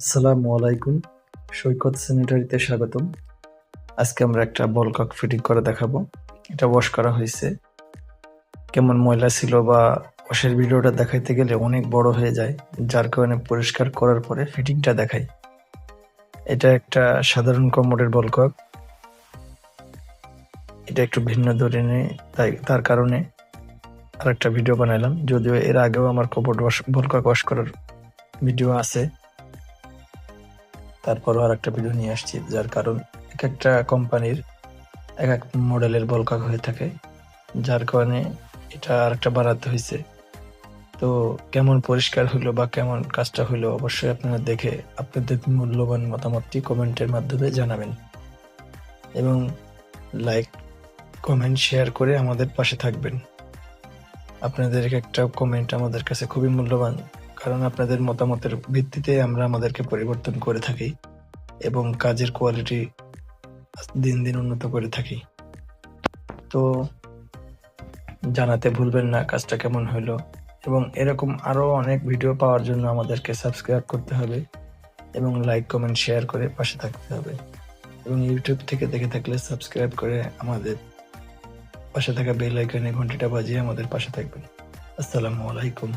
আসসালামু আলাইকুম। সৈকত স্যানিটারিতে স্বাগতম। আজকে আমরা একটা বল কক ফিটিং করে দেখাবো। এটা ওয়াশ করা হয়েছে। কেমন ময়লা ছিল বা ওয়াশের ভিডিওটা দেখাইতে গেলে অনেক বড় হয়ে যায়, যার কারণে পরিষ্কার করার পরে ফিটিংটা দেখাই। এটা একটা সাধারণ কমোডের বল কক। এটা একটু ভিন্ন ধরনের, তাই তার কারণে আরেকটা ভিডিও বানাইলাম। যদিও এর আগেও আমার বল কক ওয়াশ করার ভিডিও আছে, তারপরও আরেকটা ভিডিও নিয়ে আসছি। যার কারণ এক একটা কোম্পানির এক এক মডেলের বল কক হয়ে থাকে, যার কারণে এটা আরেকটা বানাতে হয়েছে। তো কেমন পরিষ্কার হইলো বা কেমন কাজটা হইলো অবশ্যই আপনারা দেখে আপনাদের মূল্যবান মতামতটি কমেন্টের মাধ্যমে জানাবেন, এবং লাইক কমেন্ট শেয়ার করে আমাদের পাশে থাকবেন। আপনাদের একটা কমেন্ট আমাদের কাছে খুবই মূল্যবান, কারণ আপনাদের মতামতের ভিত্তিতে আমরা আমাদেরকে পরিবর্তন করে থাকি এবং কাজের কোয়ালিটি দিন দিন উন্নত করে থাকি। তো জানাতে ভুলবেন না কাজটা কেমন হইলো, এবং এরকম আরো অনেক ভিডিও পাওয়ার জন্য আমাদেরকে সাবস্ক্রাইব করতে হবে এবং লাইক কমেন্ট শেয়ার করে পাশে থাকতে হবে, এবং ইউটিউব থেকে দেখে থাকলে সাবস্ক্রাইব করে আমাদের পাশে থাকা বেল আইকনে ঘন্টিটা বাজিয়ে আমাদের পাশে থাকবেন। আসসালামু আলাইকুম।